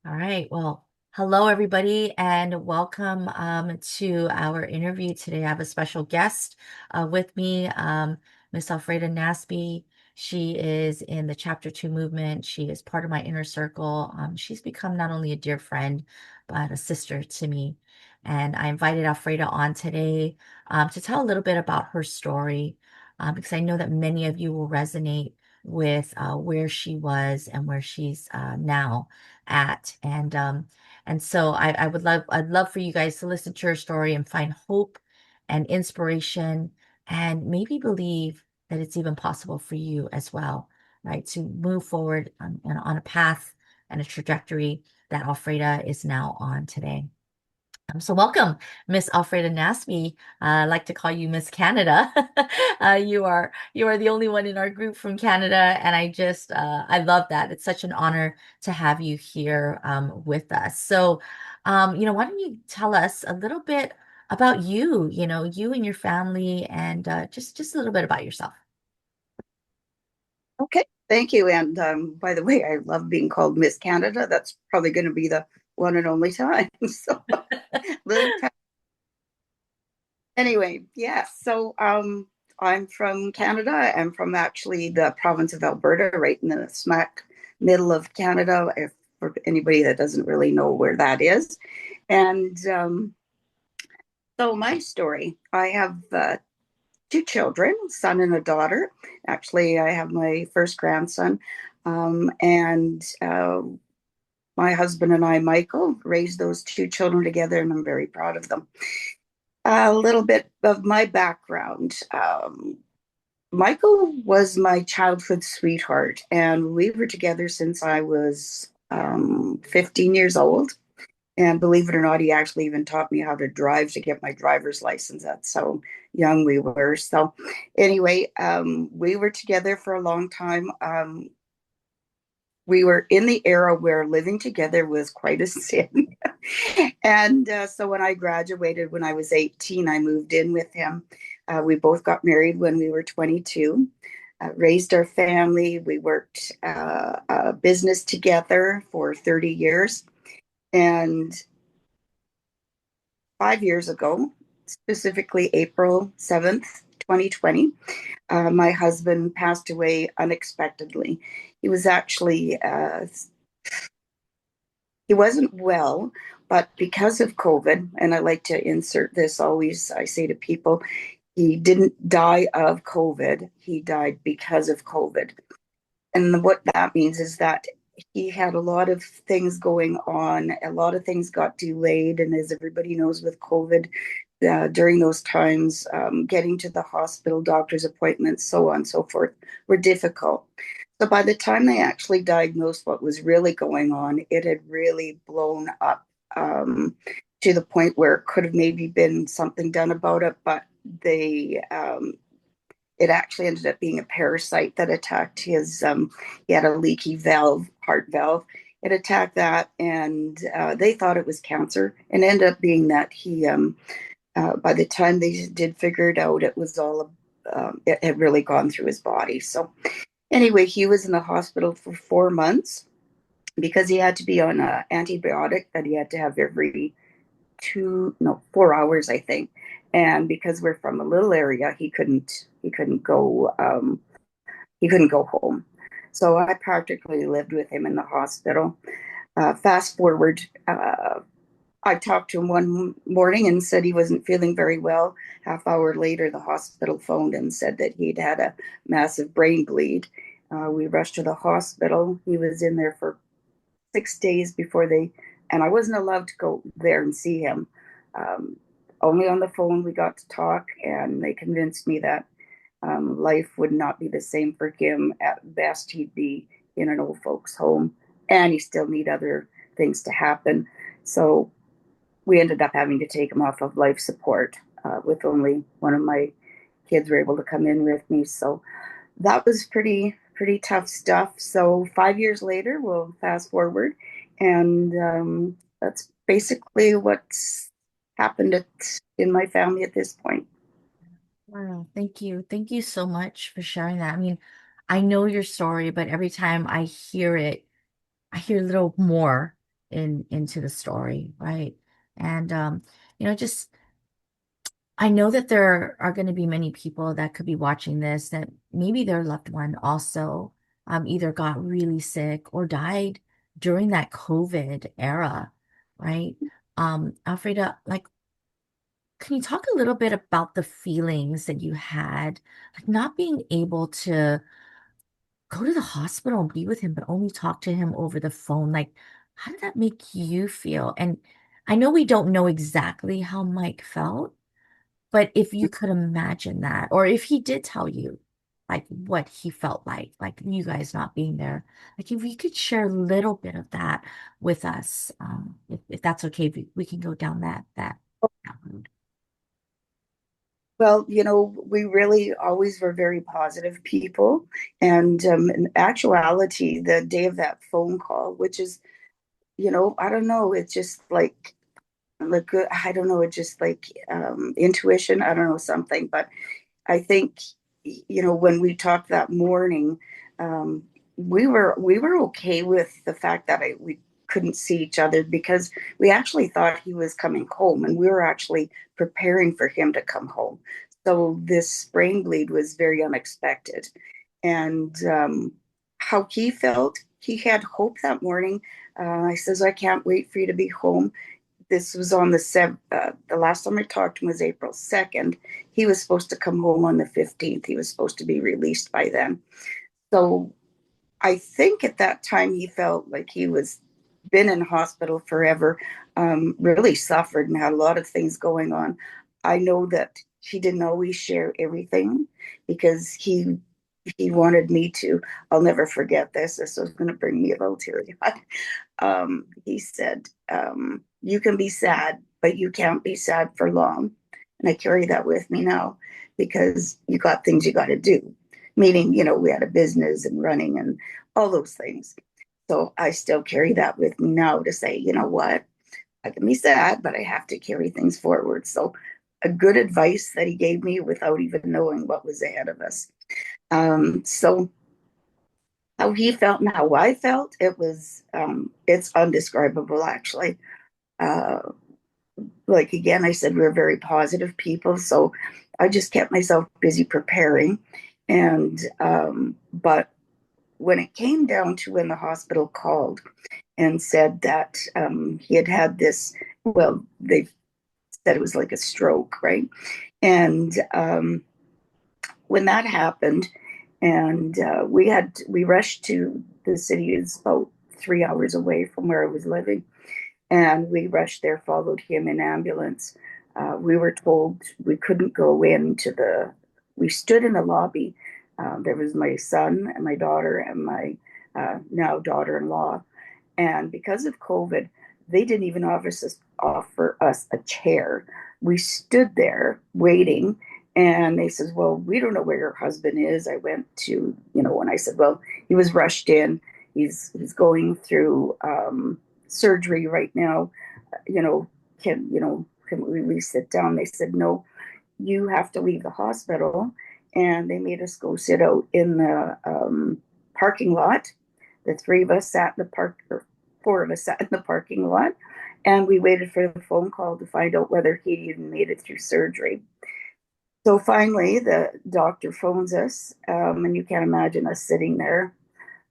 All right. Well, hello, everybody, and welcome to our interview today. I have a special guest with me, Miss Alfreda Nasby. She is in the Chapter 2 movement. She is part of my inner circle. She's become not only a dear friend, but a sister to me. And I invited Alfreda on today to tell a little bit about her story, because I know that many of you will resonate with where she was and where she's now at. And so I'd love for you guys to listen to her story and find hope and inspiration and maybe believe that it's even possible for you as well, right? To move forward on a path and a trajectory that Alfreda is now on today. So welcome, Miss Alfreda Nasby. I like to call you Miss Canada. You are the only one in our group from Canada, and I love that. It's such an honor to have you here with us. So, why don't you tell us a little bit about you? You and your family, and just a little bit about yourself. Okay, thank you. And by the way, I love being called Miss Canada. That's probably going to be the one and only time. So, little anyway, yeah. I'm from Canada. I'm from actually the province of Alberta, right in the smack middle of Canada. If for anybody that doesn't really know where that is, and so my story, I have two children, a son and a daughter. Actually, I have my first grandson, and my husband and I, Michael, raised those two children together, and I'm very proud of them. A little bit of my background. Michael was my childhood sweetheart, and we were together since I was 15 years old. And believe it or not, he actually even taught me how to drive to get my driver's license. That's how young we were. So, anyway, we were together for a long time. We were in the era where living together was quite a sin. And so when I graduated when I was 18, I moved in with him. We both got married when we were 22, raised our family. We worked a business together for 30 years. And 5 years ago, specifically April 7th, 2020, my husband passed away unexpectedly. He was actually he wasn't well, but because of COVID, and I like to insert this always, I say to people, he didn't die of COVID, he died because of COVID. And what that means is that he had a lot of things going on, a lot of things got delayed. And as everybody knows, with COVID, during those times, getting to the hospital, doctor's appointments, so on and so forth, were difficult. So by the time they actually diagnosed what was really going on, it had really blown up to the point where it could have maybe been something done about it, but they it actually ended up being a parasite that attacked his. He had a leaky valve, heart valve. It attacked that, and they thought it was cancer, and ended up being that he. By the time they did figure it out, it was all. It had really gone through his body. So anyway, he was in the hospital for 4 months because he had to be on an antibiotic that he had to have every 4 hours, I think. And because we're from a little area, he couldn't go home. So I practically lived with him in the hospital. Fast forward, I talked to him one morning and said he wasn't feeling very well. Half hour later, the hospital phoned and said that he'd had a massive brain bleed. We rushed to the hospital. He was in there for 6 days before they, and I wasn't allowed to go there and see him. Um, Only on the phone we got to talk, and they convinced me that life would not be the same for him. At best, he'd be in an old folks' home, and he still need other things to happen. So we ended up having to take him off of life support. With only one of my kids were able to come in with me. So that was pretty tough stuff. So 5 years later, we'll fast forward, and that's basically what's happened in my family at this point. Wow, thank you. Thank you so much for sharing that. I mean, I know your story, but every time I hear it, I hear a little more. into the story, right? And just I know that there are going to be many people that could be watching this that maybe their loved one also either got really sick or died during that COVID era, right? Alfreda, like, can you talk a little bit about the feelings that you had, like not being able to go to the hospital and be with him, but only talk to him over the phone? Like, how did that make you feel? And I know we don't know exactly how Mike felt, but if you could imagine that, or if he did tell you like what he felt like you guys not being there, like if you could share a little bit of that with us, if that's okay, if we can go down that road. Well, we really always were very positive people. And in actuality, the day of that phone call, which is, I don't know, it's just like I don't know, it's just like intuition. I don't know, something, but I think, when we talked that morning, um, we were okay with the fact that we couldn't see each other because we actually thought he was coming home, and we were actually preparing for him to come home. So this brain bleed was very unexpected, and how he felt, he had hope that morning. I says, I can't wait for you to be home. This was on the last time I talked to him was April 2nd. He was supposed to come home on the 15th. He was supposed to be released by then. So I think at that time he felt like he was been in hospital forever, really suffered and had a lot of things going on. I know that he didn't always share everything because he wanted me to. I'll never forget this. This was going to bring me a little teary. He said, you can be sad, but you can't be sad for long. And I carry that with me now because you got things you got to do. Meaning, we had a business and running and all those things. So I still carry that with me now to say, you know what, I can be sad, but I have to carry things forward. So a good advice that he gave me without even knowing what was ahead of us. So how he felt and how I felt, it's undescribable actually. Uh, like again, I said, we're very positive people. So I just kept myself busy preparing. And, but when it came down to when the hospital called and said that he had had this, well, they said it was like a stroke, right? And when that happened, and we rushed to the city. It's about 3 hours away from where I was living, and we rushed there, followed him in ambulance. We were told we couldn't go into the. We stood in the lobby. There was my son and my daughter and my now daughter-in-law, and because of COVID, they didn't even offer us a chair. We stood there waiting, and they says, "Well, we don't know where your husband is." I went to, when I said, "Well, he was rushed in. He's going through surgery right now. You know, can we sit down?" They said, "No, you have to leave the hospital." And they made us go sit out in the parking lot. The three of us sat in the park, or four of us sat in the parking lot, and we waited for the phone call to find out whether he even made it through surgery. So finally, the doctor phones us, and you can't imagine us sitting there.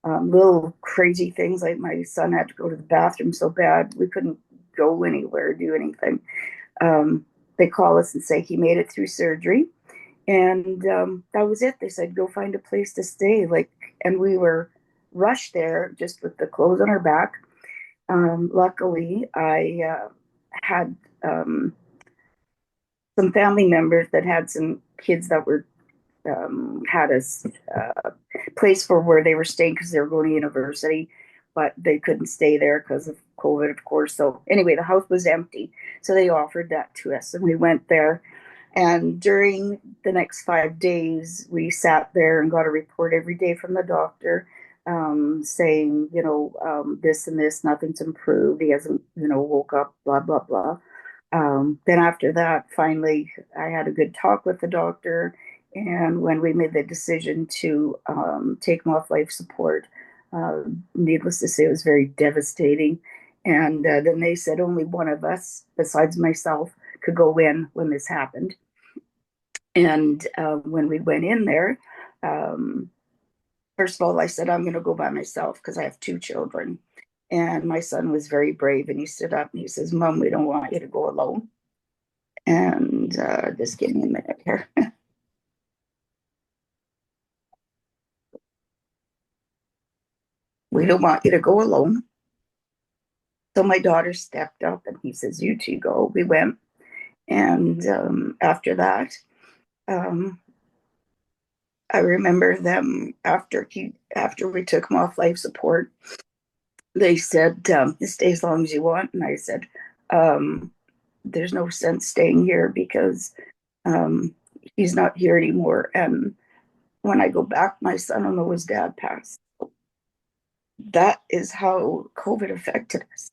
Little crazy things like my son had to go to the bathroom so bad we couldn't go anywhere, do anything. Um, they call us and say he made it through surgery, and that was it. They said go find a place to stay. And we were rushed there just with the clothes on our back. Luckily, I had some family members that had some kids that were had a place for where they were staying because they were going to university, but they couldn't stay there because of COVID, of course. So anyway, the house was empty, so they offered that to us, and we went there. And during the next 5 days, we sat there and got a report every day from the doctor, saying, this and this, nothing's improved. He hasn't, woke up, blah, blah, blah. Then after that, finally, I had a good talk with the doctor. And when we made the decision to take him off life support, needless to say, it was very devastating. And then they said only one of us, besides myself, could go in when this happened. And when we went in there, um, first of all, I said, I'm going to go by myself because I have two children. And my son was very brave and he stood up and he says, Mom, we don't want you to go alone. And just give me a minute here. We don't want you to go alone. So my daughter stepped up and he says, You two go. We went. And after that, um, I remember them after we took him off life support, they said, stay as long as you want. And I said, um, there's no sense staying here because um, he's not here anymore. And when I go back, my son-in-law, his dad passed. That is how COVID affected us.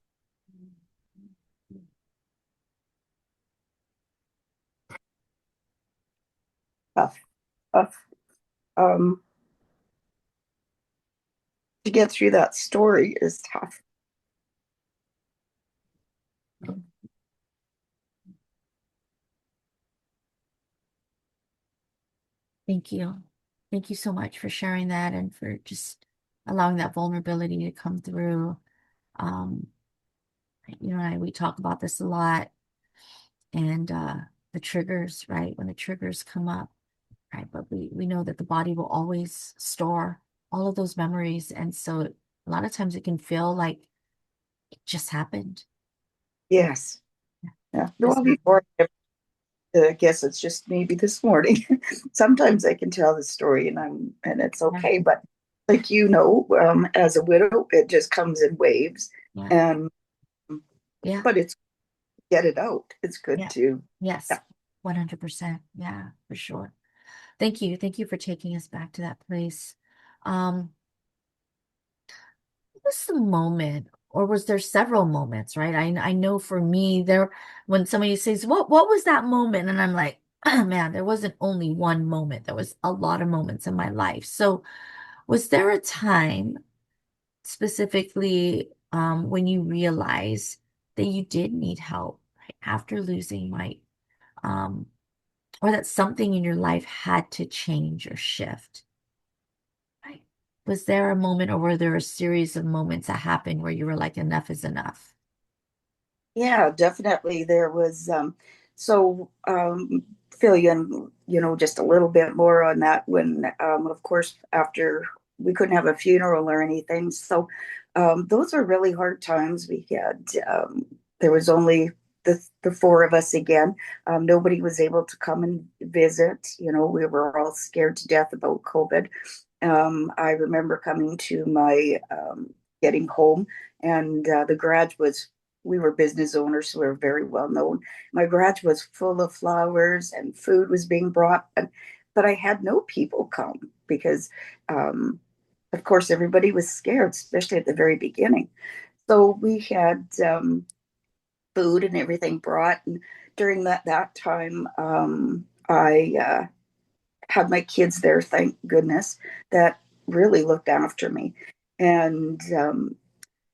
Tough, tough. Um, to get through that story is tough. Thank you. Thank you so much for sharing that and for just allowing that vulnerability to come through. Um, we talk about this a lot and the triggers, right? When the triggers come up, right? But we know that the body will always store all of those memories. And so a lot of times it can feel like it just happened. Yes. Yeah. Just Well, happened. before I guess it's just maybe this morning. Sometimes I can tell the story and it's Yeah. okay, but like as a widow, it just comes in waves. Yeah. And Yeah. but it's get it out. It's good Yeah. to Yes. yeah. 100%. Yeah, for sure. Thank you. Thank you for taking us back to that place. Um, what was the moment, or was there several moments, right? I know for me there when somebody says, what was that moment? And I'm like, oh, man, there wasn't only one moment. There was a lot of moments in my life. So was there a time specifically when you realized that you did need help, right, after losing Mike? Um, or that something in your life had to change or shift? Right. Was there a moment or were there a series of moments that happened where you were like, enough is enough? Yeah, definitely. There was so fill you in, just a little bit more on that when of course after we couldn't have a funeral or anything. So those were really hard times. We had there was only the four of us again. Nobody was able to come and visit. We were all scared to death about COVID. I remember coming to my getting home, and the garage was, we were business owners, so we were very well known. My garage was full of flowers and food was being brought, but I had no people come because, um, of course, everybody was scared, especially at the very beginning. So we had food and everything brought, and during that time, I had my kids there, thank goodness, that really looked after me. And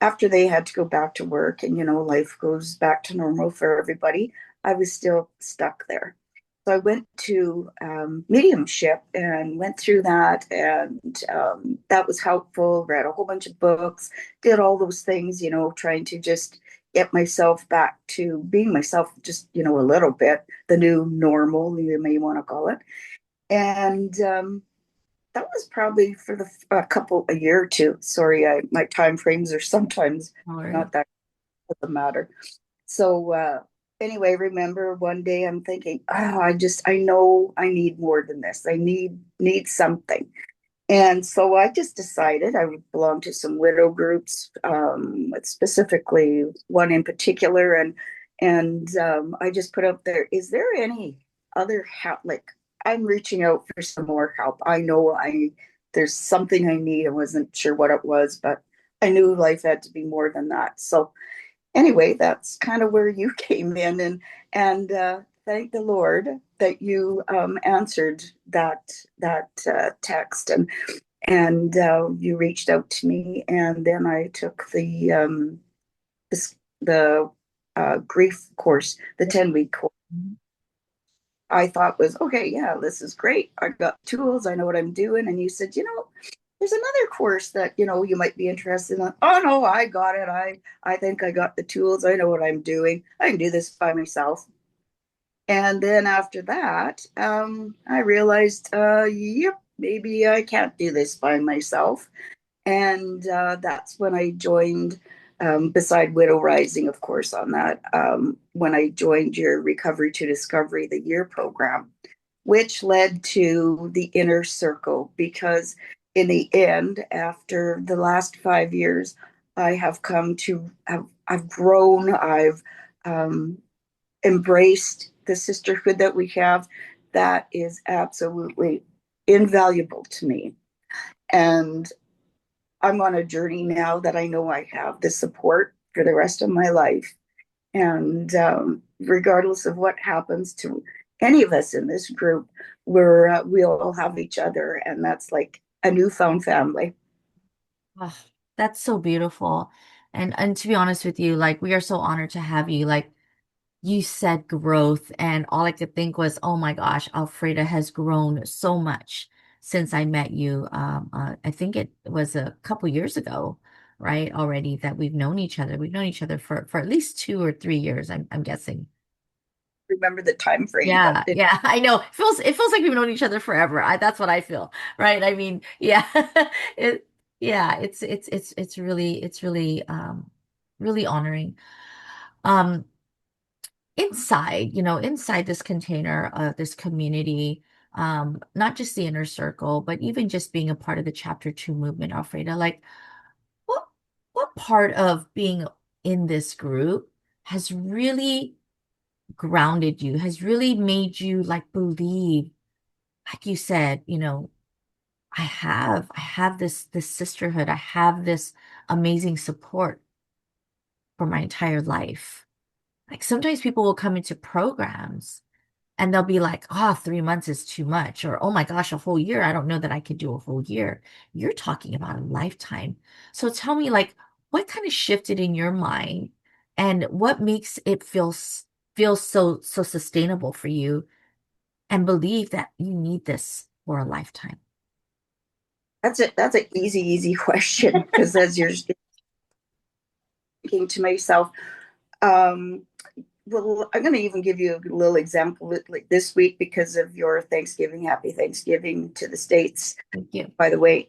after they had to go back to work and, life goes back to normal for everybody, I was still stuck there. So I went to mediumship and went through that, and that was helpful. Read a whole bunch of books, did all those things, trying to just get myself back to being myself, just, a little bit, the new normal, you may want to call it. And that was probably for a couple, a year or two. Sorry, my time frames are sometimes No worries. not that doesn't matter. So anyway, remember one day I'm thinking, I know I need more than this. I need something. And so I just decided I would belong to some widow groups, specifically one in particular, and I just put up there, is there any other help? Like, I'm reaching out for some more help. I know there's something I need. I wasn't sure what it was, but I knew life had to be more than that. So anyway, that's kind of where you came in, and thank the Lord that you answered that text, and you reached out to me, and then I took the this the grief course, the 10-week course, I thought was okay. Yeah, this is great. I got tools. I know what I'm doing. And you said, there's another course that you might be interested in. Oh no, I got it. I think I got the tools. I know what I'm doing. I can do this by myself. And then after that, I realized, yep, maybe I can't do this by myself. And that's when I joined, beside Widow Rising, of course, on that, when I joined your Recovery to Discovery, the year program, which led to the inner circle. Because in the end, after the last 5 years, I have come to have, I've grown, I've embraced the sisterhood that we have. That is absolutely invaluable to me. And I'm on a journey now that I know I have the support for the rest of my life. And regardless of what happens to any of us in this group, we all have each other, and that's like a newfound family. Oh, that's so beautiful. And to be honest with you, like we are so honored to have you. Like you said growth, and all I could think was, oh my gosh, Alfreda has grown so much since I met you. I think it was a couple years ago, right? Already that we've known each other. We've known each other for at least 2 or 3 years, I'm guessing. Remember the time frame, but Yeah, yeah, I know. It feels like we've known each other forever. That's what I feel, right? I mean, yeah. It yeah, it's really really honoring. Um inside, inside this container of this community, not just the inner circle, but even just being a part of the chapter 2 movement, Alfreda, like what what part of being in this group has really grounded you, has really made you like believe, like you said, I have this sisterhood, I have this amazing support for my entire life. Like sometimes people will come into programs and they'll be like, oh, 3 months is too much, or oh my gosh, a whole year. I don't know that I could do a whole year. You're talking about a lifetime. So tell me, like, what kind of shifted in your mind and what makes it feel so sustainable for you and believe that you need this for a lifetime? that's an easy question, because as you're thinking to myself, um, well, I'm going to even give you a little example like this week because of your Thanksgiving. Happy Thanksgiving to the States, Thank you. by the way.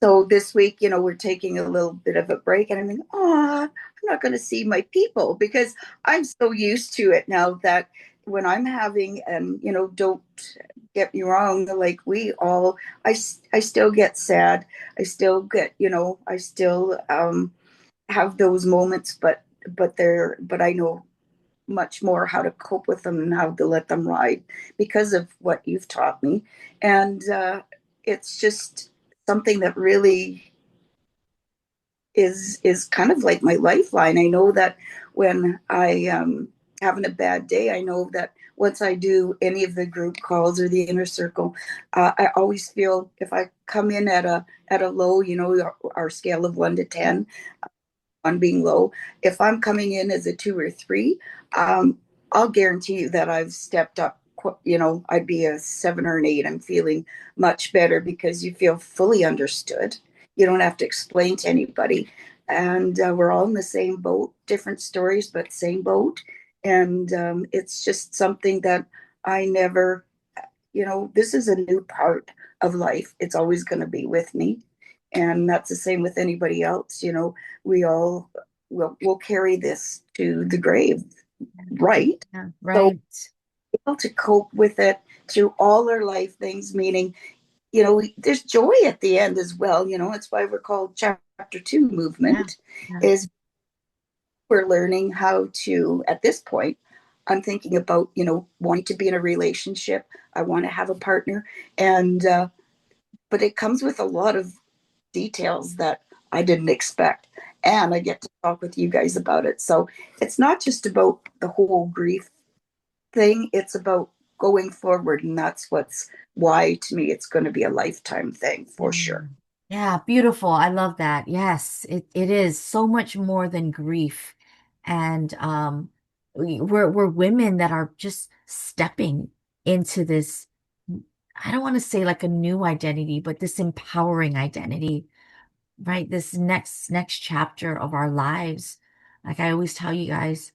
So this week, we're taking a little bit of a break, and I'm thinking, oh, I'm not going to see my people because I'm so used to it now that when I'm having, and don't get me wrong, like I still get sad. I still get, I still have those moments, but I know much more how to cope with them and how to let them ride because of what you've taught me. And it's just something that really is kind of like my lifeline. I know that when I having a bad day, I know that once I do any of the group calls or the inner circle, I always feel if I come in at a low, our scale of 1 to 10, on being low. If I'm coming in as a 2 or 3, um, I'll guarantee you that I've stepped up. I'd be a 7 or an 8. I'm feeling much better because you feel fully understood. You don't have to explain to anybody. And we're all in the same boat, different stories, but same boat. And it's just something that I never, this is a new part of life. It's always going to be with me. And that's the same with anybody else. We all will carry this to the grave, right? Yeah, So, right. able to cope with it through all our life things, meaning, there's joy at the end as well. It's why we're called Chapter 2 Yeah. movement, Yeah. is we're learning how to, at this point, I'm thinking about, wanting to be in a relationship. I want to have a partner. And, but it comes with a lot of details that I didn't expect. And I get to talk with you guys about it. So it's not just about the whole grief thing, it's about going forward. And that's why, to me, it's going to be a lifetime thing for Mm. sure. Yeah, beautiful. I love that. Yes, it is so much more than grief. And we're women that are just stepping into this, I don't want to say like a new identity, but this empowering identity, right? This next chapter of our lives. Like I always tell you guys,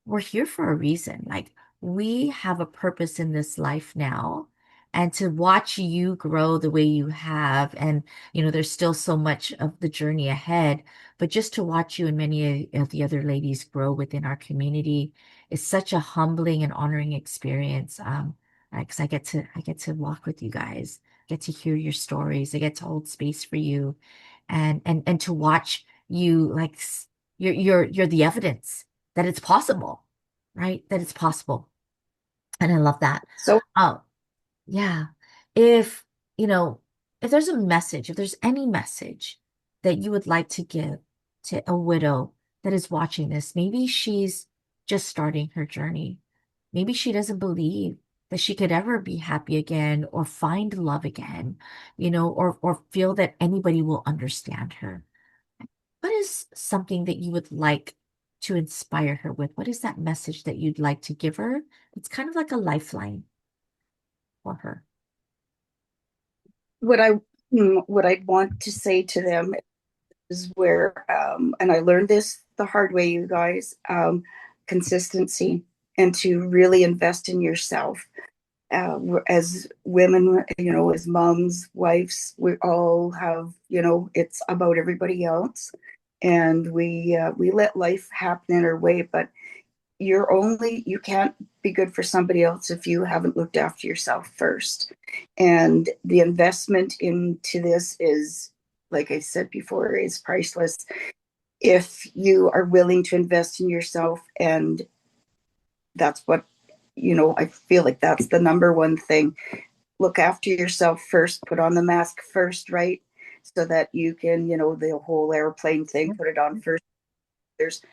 we're here for a reason. Like we have a purpose in this life now. And to watch you grow the way you have, and there's still so much of the journey ahead, but just to watch you and many of the other ladies grow within our community is such a humbling and honoring experience. Because I get to walk with you guys, get to hear your stories, I get to hold space for you, and to watch you like you're the evidence that it's possible, right? That it's possible. And I love that. So Oh, yeah. If, you know, if there's a message, if there's any message that you would like to give to a widow that is watching this, maybe she's just starting her journey. Maybe she doesn't believe that she could ever be happy again or find love again, or feel that anybody will understand her. What is something that you would like to inspire her with? What is that message that you'd like to give her? It's kind of like a lifeline for her. what I what I'd want to say to them is where, and I learned this the hard way, you guys, consistency and to really invest in yourself. As women, as moms, wives, we all have, it's about everybody else, and we let life happen in our way. But you can't be good for somebody else if you haven't looked after yourself first. And the investment into this is, like I said before, is priceless if you are willing to invest in yourself. And that's what, I feel like that's the number one thing. Look after yourself first, put on the mask first, right? So that you can, the whole airplane thing, put it on first,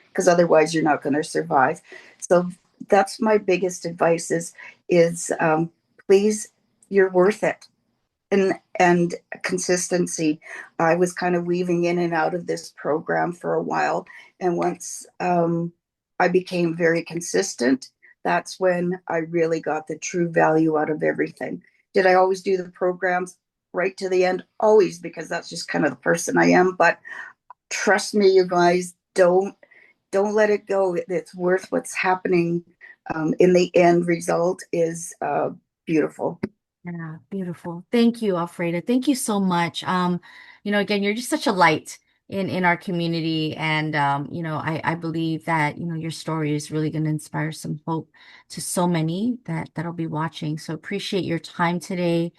because otherwise you're not going to survive. So that's my biggest advice is please, you're worth it. And consistency. I was kind of weaving in and out of this program for a while, and once I became very consistent, that's when I really got the true value out of everything. Did I always do the programs right to the end? Always, because that's just kind of the person I am. But trust me, you guys, don't let it go. It's worth what's happening. In the end result is beautiful. Yeah, beautiful. Thank you, Alfreda. Thank you so much. Again, you're just such a light in our community. And I believe that, your story is really going to inspire some hope to so many that'll be watching. So appreciate your time today.